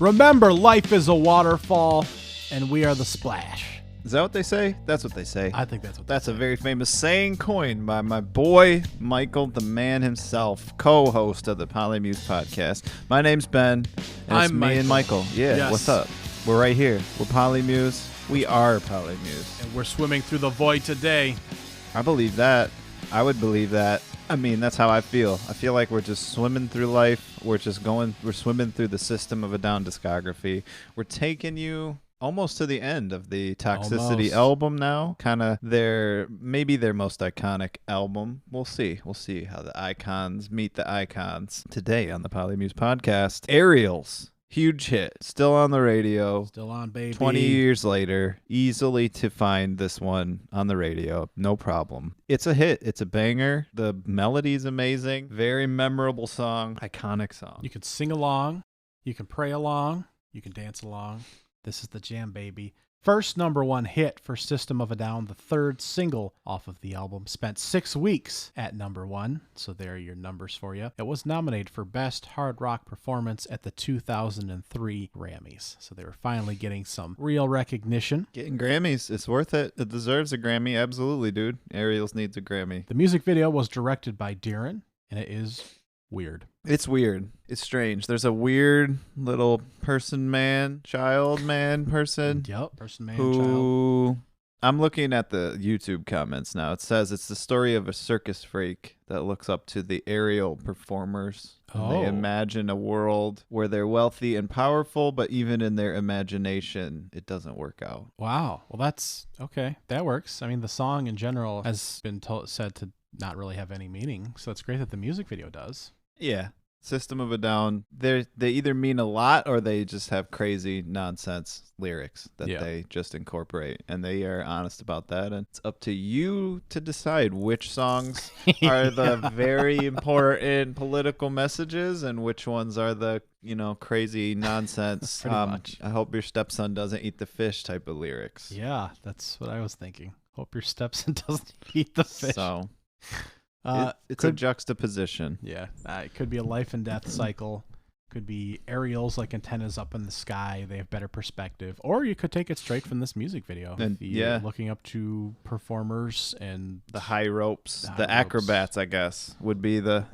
Remember, life is a waterfall, and we are the splash. Is that what they say? That's what they say. I think that's what That's a very famous saying coined by my boy, Michael, the man himself, co-host of the Polymuse podcast. My name's Ben, and it's I'm me and Michael. Yeah, Yes. What's up? We're right here. We're Polymuse. We are Polymuse. And we're swimming through the void today. I believe that. I would believe that. I mean, that's how I feel. I feel like we're just swimming through life. We're swimming through the System of a Down discography. We're taking you almost to the end of the Toxicity album now. Kind of maybe their most iconic album. We'll see. We'll see how the icons meet the icons. Today on the Polymuse podcast, Aerials. Huge hit. Still on the radio. Still on, baby. 20 years later, easily to find this one on the radio. No problem. It's a hit. It's a banger. The melody's amazing. Very memorable song. Iconic song. You can sing along. You can pray along. You can dance along. This is the jam, baby. First #1 hit for System of a Down, the third single off of the album. Spent 6 weeks at #1, so there are your numbers for you. It was nominated for Best Hard Rock Performance at the 2003 Grammys, so they were finally getting some real recognition. Getting Grammys. It's worth it. It deserves a Grammy. Absolutely, dude. Aerials needs a Grammy. The music video was directed by Darren, and it is weird. It's weird. It's strange. There's a weird little person. Yep, person, man, child. Who I'm looking at the YouTube comments now. It says it's the story of a circus freak that looks up to the aerial performers. And they imagine a world where they're wealthy and powerful, but even in their imagination, it doesn't work out. Wow. Well, that's okay. That works. I mean, the song in general has been said to not really have any meaning, so it's great that the music video does. Yeah. System of a Down, they either mean a lot or they just have crazy nonsense lyrics that they just incorporate, and they are honest about that. And it's up to you to decide which songs are the very important political messages and which ones are the crazy nonsense. Pretty much. I hope your stepson doesn't eat the fish type of lyrics. Yeah, that's what I was thinking. Hope your stepson doesn't eat the fish. So it's a juxtaposition. Yeah, it could be a life and death cycle. Could be aerials like antennas up in the sky. They have better perspective. Or you could take it straight from this music video. And looking up to performers and the high ropes, the acrobats, I guess, would be the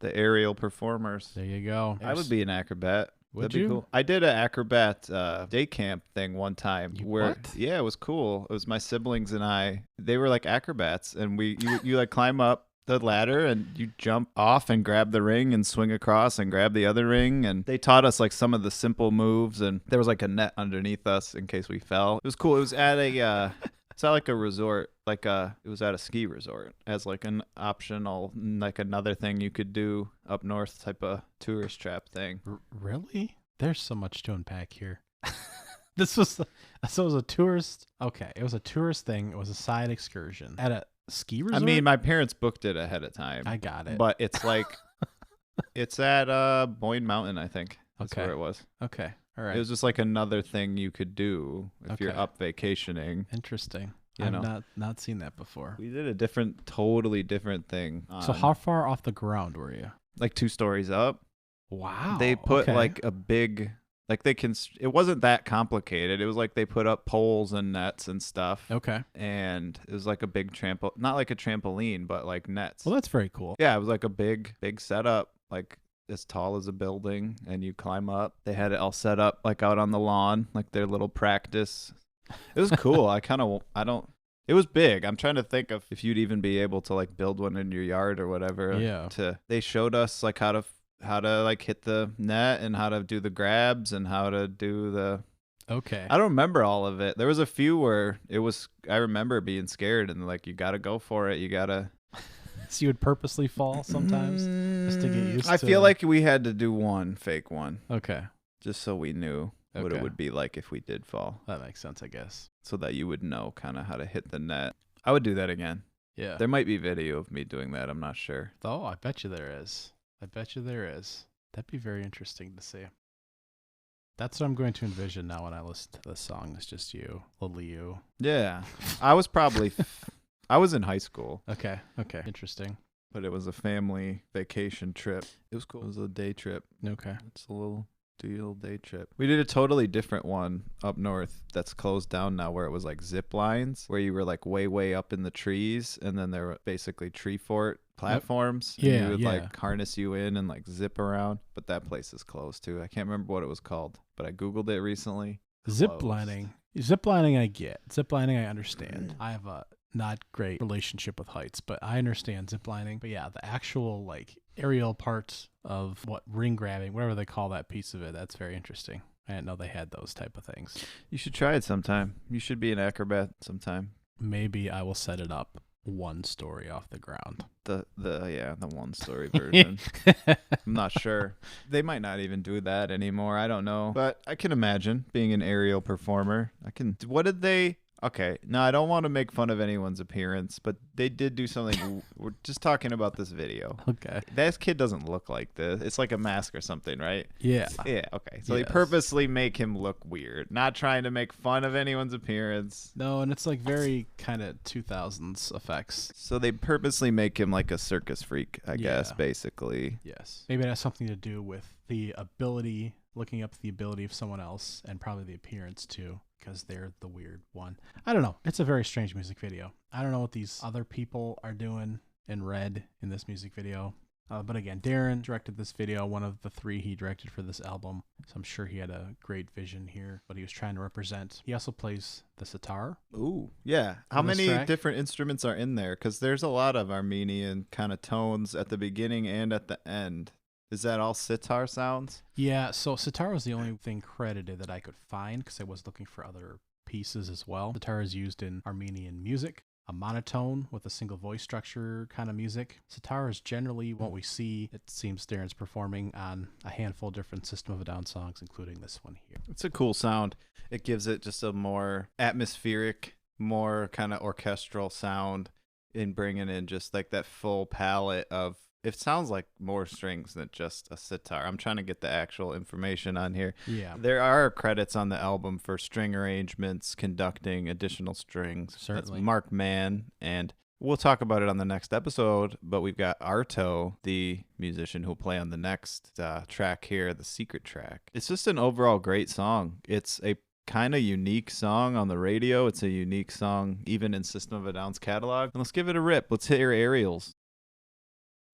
aerial performers. There you go. I would be an acrobat. Would That'd you? be cool. I did an acrobat day camp thing one time. What? Yeah, it was cool. It was my siblings and I. They were like acrobats, and you like climb up the ladder and you jump off and grab the ring and swing across and grab the other ring, and they taught us like some of the simple moves, and there was like a net underneath us in case we fell. It was cool. It was at a it's not like a resort, it was at a ski resort as like an optional, like another thing you could do up north type of tourist trap thing. Really? There's so much to unpack here. It was a tourist. Okay, it was a tourist thing. It was a side excursion at a ski resort. I mean, my parents booked it ahead of time. I got it. But it's like, it's at Boyne Mountain, I think. That's where it was. Okay. All right. It was just like another thing you could do if you're up vacationing. Interesting. I've not seen that before. We did a totally different thing. So how far off the ground were you? Like 2 stories up. Wow. They put like a big... Like it wasn't that complicated. It was like they put up poles and nets and stuff. Okay. And it was like a big not like a trampoline, but like nets. Well, that's very cool. Yeah, it was like a big setup, like as tall as a building, and you climb up. They had it all set up like out on the lawn, like their little practice. It was cool. It was big. I'm trying to think of if you'd even be able to like build one in your yard or whatever. Yeah. They showed us like how to like hit the net and how to do the grabs and how to do the... Okay. I don't remember all of it. There was a few where I remember being scared and like, you got to go for it. You got to... So you would purposely fall sometimes just to get used to... I feel like we had to do one fake one. Okay. Just so we knew what it would be like if we did fall. That makes sense, I guess. So that you would know kind of how to hit the net. I would do that again. Yeah. There might be video of me doing that. I'm not sure. Oh, I bet you there is. That'd be very interesting to see. That's what I'm going to envision now when I listen to this song. It's just you, little you. Yeah. I was probably... I was in high school. Okay. Interesting. But it was a family vacation trip. It was cool. It was a day trip. Okay. It's a little Steel Day Trip. We did a totally different one up north that's closed down now, where it was like zip lines, where you were like way up in the trees, and then there were basically tree fort platforms. Yeah, and you would yeah. like harness you in and like zip around. But that place is closed too. I can't remember what it was called, but I Googled it recently. Zip lining. Zip lining I get. Zip lining I understand. I have a not great relationship with heights, but I understand zip lining. But yeah, the actual like aerial parts of what ring grabbing, whatever they call that piece of it, that's very interesting. I didn't know they had those type of things. You should try it sometime. You should be an acrobat sometime. Maybe I will set it up one story off the ground. The one story version. I'm not sure. They might not even do that anymore. I don't know. But I can imagine being an aerial performer. What did they... Okay, now I don't want to make fun of anyone's appearance, but they did do something. We're just talking about this video. Okay. This kid doesn't look like this. It's like a mask or something, right? Yeah. Yeah, okay. So Yes. they purposely make him look weird, not trying to make fun of anyone's appearance. No, and it's like very kind of 2000s effects. So they purposely make him like a circus freak, I guess, basically. Yes. Maybe it has something to do with the ability, looking up the ability of someone else, and probably the appearance too, because they're the weird one. I don't know. It's a very strange music video. I don't know what these other people are doing in red in this music video. But again, Darren directed this video, one of the 3 he directed for this album. So I'm sure he had a great vision here, what he was trying to represent. He also plays the sitar. Ooh, yeah. How On this many track? different instruments are in there? Because there's a lot of Armenian kind of tones at the beginning and at the end. Is that all sitar sounds? Yeah, so sitar was the only thing credited that I could find because I was looking for other pieces as well. Sitar is used in Armenian music, a monotone with a single voice structure kind of music. Sitar is generally what we see, it seems Darren's performing on a handful of different System of a Down songs, including this one here. It's a cool sound. It gives it just a more atmospheric, more kind of orchestral sound in bringing in just like that full palette of... It sounds like more strings than just a sitar. I'm trying to get the actual information on here. Yeah. There are credits on the album for string arrangements, conducting, additional strings. Certainly. That's Mark Mann, and we'll talk about it on the next episode, but we've got Arto, the musician who'll play on the next track here, the secret track. It's just an overall great song. It's a kind of unique song on the radio. It's a unique song even in System of a Down's catalog. And let's give it a rip. Let's hit your aerials.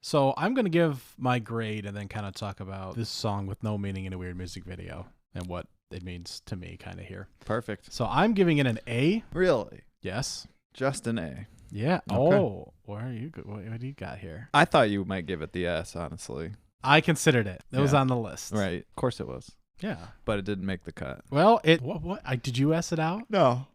So I'm going to give my grade and then kind of talk about this song with no meaning in a weird music video and what it means to me kind of here. Perfect. So I'm giving it an A. Really? Yes. Just an A. Yeah. Okay. Oh, where are you? What do you got here? I thought you might give it the S, honestly. I considered it. It was Yeah. on the list. Right. Of course it was. Yeah. But it didn't make the cut. Well, did you S it out? No.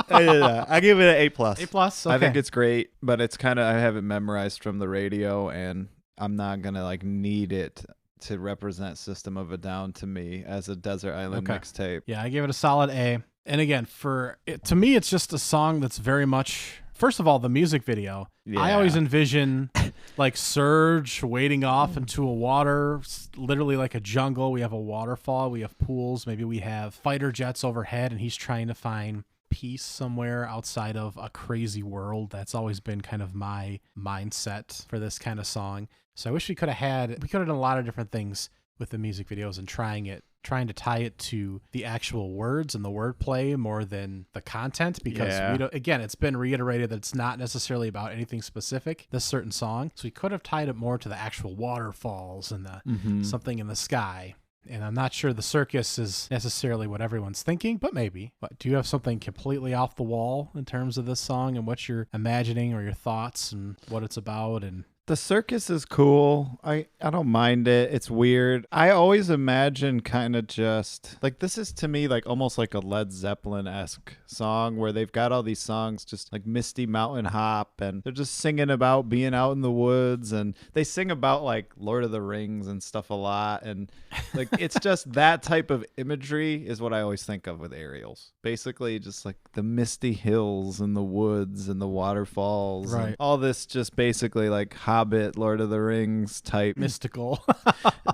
I give it an A+. A plus. Okay. I think it's great, but it's kind of... I have it memorized from the radio, and I'm not going to like need it to represent System of a Down to me as a Desert Island Okay. mixtape. Yeah, I give it a solid A. And again, to me, it's just a song that's very much... First of all, the music video. Yeah. I always envision like Surge wading off into a water, literally like a jungle. We have a waterfall. We have pools. Maybe we have fighter jets overhead, and he's trying to find peace somewhere outside of a crazy world. That's always been kind of my mindset for this kind of song. So I wish we could have done a lot of different things with the music videos and trying to tie it to the actual words and the wordplay more than the content, because again, it's been reiterated that it's not necessarily about anything specific, this certain song. So we could have tied it more to the actual waterfalls and the something in the sky. And I'm not sure the circus is necessarily what everyone's thinking, but maybe. But do you have something completely off the wall in terms of this song and what you're imagining or your thoughts and what it's about? And The circus is cool. I don't mind it. It's weird. I always imagine kind of just like, this is to me like almost like a Led Zeppelin-esque song where they've got all these songs just like Misty Mountain Hop, and they're just singing about being out in the woods, and they sing about like Lord of the Rings and stuff a lot, and like it's just that type of imagery is what I always think of with aerials. Basically just like the misty hills and the woods and the waterfalls, Right. and all this just basically like Hobbit, Lord of the Rings type. mystical.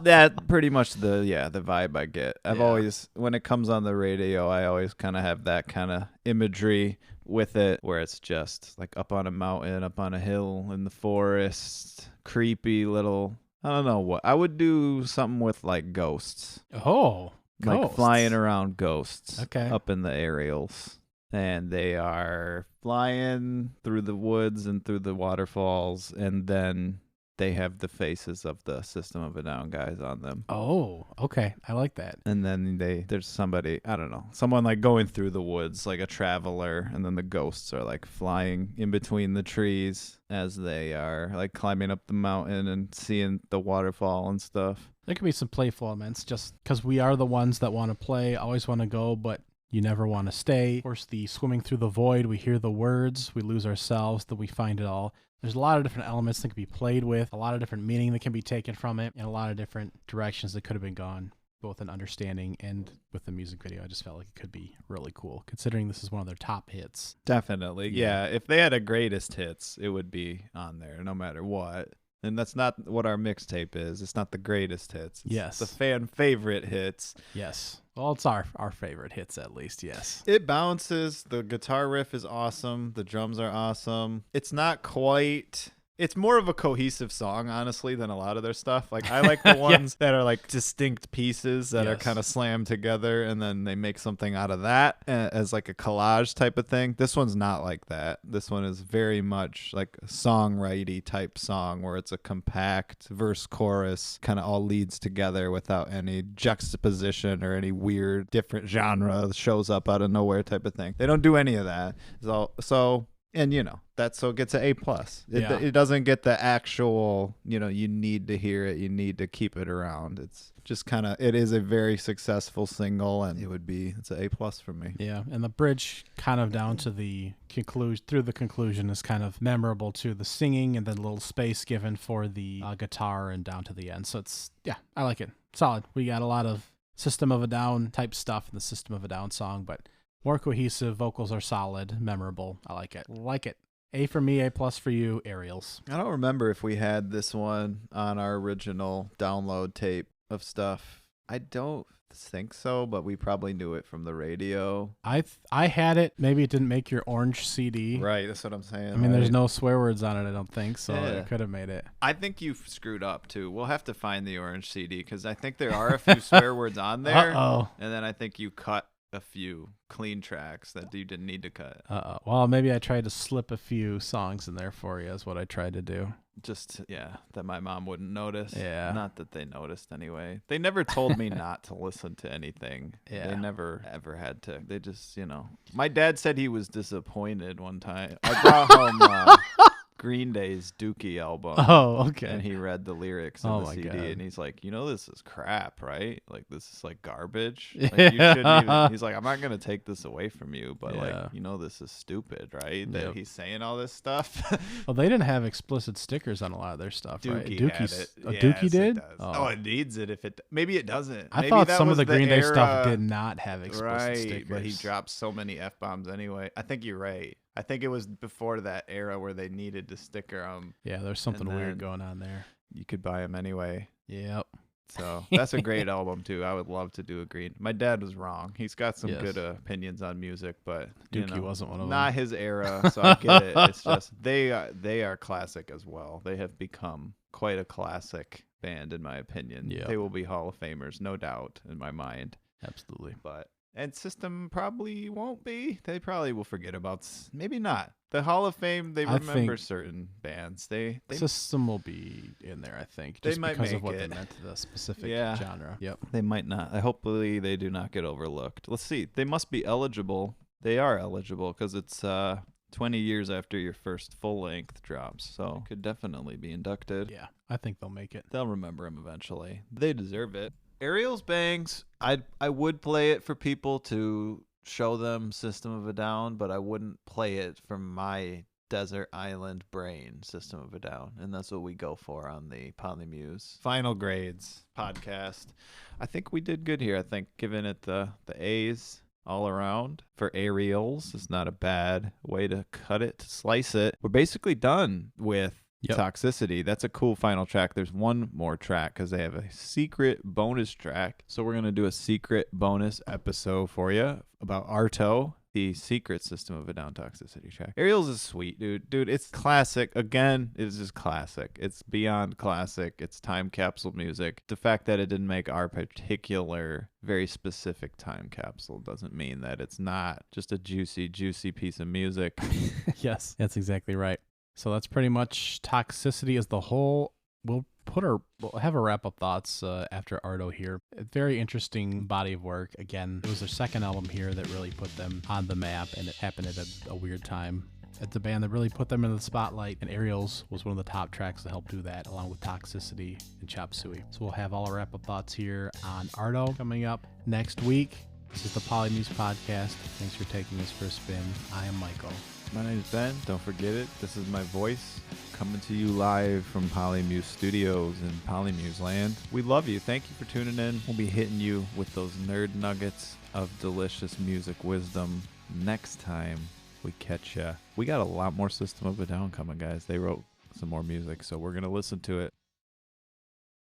That pretty much the vibe I get. I've Yeah. always, when it comes on the radio, I always kind of have that kind of imagery with it, where it's just like up on a mountain, up on a hill in the forest, creepy little I don't know what. I would do something with like ghosts. Oh, Like ghosts. flying around ghosts. Okay. Up in the aerials. And they are flying through the woods and through the waterfalls, and then they have the faces of the System of a Down guys on them. Oh, okay. I like that. And then there's somebody, I don't know, someone like going through the woods like a traveler, and then the ghosts are like flying in between the trees as they are like climbing up the mountain and seeing the waterfall and stuff. There could be some playful elements just because we are the ones that want to play, always want to go, but you never want to stay. Of course, the swimming through the void, we hear the words, we lose ourselves, then we find it all. There's a lot of different elements that can be played with, a lot of different meaning that can be taken from it, and a lot of different directions that could have been gone, both in understanding and with the music video. I just felt like it could be really cool, considering this is one of their top hits. Definitely. Yeah. If they had a greatest hits, it would be on there no matter what. And that's not what our mixtape is. It's not the greatest hits. It's Yes. the fan favorite hits. Yes. Well, it's our favorite hits, at least, yes. It bounces. The guitar riff is awesome. The drums are awesome. It's not quite... It's more of a cohesive song, honestly, than a lot of their stuff. Like, I like the ones that are like distinct pieces that are kind of slammed together, and then they make something out of that as like a collage type of thing. This one's not like that. This one is very much like a songwriting type song where it's a compact verse chorus, kind of all leads together without any juxtaposition or any weird different genre that shows up out of nowhere type of thing. They don't do any of that. And so it gets an A+. It doesn't get the actual, you need to hear it, you need to keep it around. It's just it is a very successful single, and it's an A+ for me. Yeah, and the bridge kind of down to the conclusion, through the conclusion, is kind of memorable to the singing, and then a little space given for the guitar and down to the end. So I like it. Solid. We got a lot of System of a Down type stuff in the System of a Down song, but more cohesive, vocals are solid, memorable. I like it. Like it. A for me, A+ for you, Aerials. I don't remember if we had this one on our original download tape of stuff. I don't think so, but we probably knew it from the radio. I had it. Maybe it didn't make your orange CD. Right, that's what I'm saying. I mean, there's no swear words on it, I don't think, so it could have made it. I think you've screwed up, too. We'll have to find the orange CD, because I think there are a few swear words on there. Uh-oh. And then I think you cut a few clean tracks that you didn't need to cut. Well, maybe I tried to slip a few songs in there for you is what I tried to do. Just, that my mom wouldn't notice. Yeah. Not that they noticed anyway. They never told me not to listen to anything. Yeah. They never, ever had to. They just, My dad said he was disappointed one time. I brought home Green Day's Dookie album. Oh, okay. And he read the lyrics in the CD, God. and he's like, this is crap, right? Like, this is like garbage. Like, you shouldn't even. He's like, I'm not gonna take this away from you, but this is stupid, right? That he's saying all this stuff. Well, they didn't have explicit stickers on a lot of their stuff, right? Dookie had it. Dookie did? It does. Oh, it needs it. Maybe it doesn't. I Maybe thought that some of was the Green Day era, stuff did not have explicit stickers. But he dropped so many F-bombs anyway. I think you're right. I think it was before that era where they needed to sticker them. Yeah, there's something weird going on there. You could buy them anyway. Yep. So that's a great album too. I would love to do a Green. My dad was wrong. He's got some good opinions on music, but Dookie wasn't one of them. Not his era, so I get it. It's just they are classic as well. They have become quite a classic band in my opinion. Yep. They will be Hall of Famers, no doubt in my mind. Absolutely. And System probably won't be. They probably will forget about. Maybe not. The Hall of Fame, they remember certain bands. They System will be in there, I think, just because of what they meant to the specific genre. Yep. They might not. Hopefully they do not get overlooked. Let's see. They must be eligible. They are eligible because it's 20 years after your first full-length drops, so could definitely be inducted. Yeah, I think they'll make it. They'll remember him eventually. They deserve it. Aerials Bangs, I would play it for people to show them System of a Down, but I wouldn't play it from my desert island brain, System of a Down, and that's what we go for on the Polymuse Final Grades podcast. I think we did good here. I think giving it the A's all around for Aerials is not a bad way to cut it, to slice it. We're basically done with Toxicity. That's a cool final track. There's one more track because they have a secret bonus track. So we're going to do a secret bonus episode for you about Arto the secret System of a Down Toxicity track. Aerials is sweet, dude. Dude, it's classic. Again, it's just classic. It's beyond classic. It's time capsule music. The fact that it didn't make our particular, very specific time capsule doesn't mean that it's not just a juicy, juicy piece of music. Yes, that's exactly right. So that's pretty much Toxicity as the whole. We'll have our wrap-up thoughts after Ardo here. A very interesting body of work. Again, it was their second album here that really put them on the map, and it happened at a weird time. It's a band that really put them into the spotlight, and Aerials was one of the top tracks to help do that, along with Toxicity and Chop Suey. So we'll have all our wrap-up thoughts here on Ardo coming up next week. This is the Polymuse Podcast. Thanks for taking us for a spin. I am Michael. My name is Ben. Don't forget it. This is my voice coming to you live from Polymuse Studios in Polymuse Land. We love you. Thank you for tuning in. We'll be hitting you with those nerd nuggets of delicious music wisdom next time we catch ya. We got a lot more System of a Down coming, guys. They wrote some more music, so we're going to listen to it.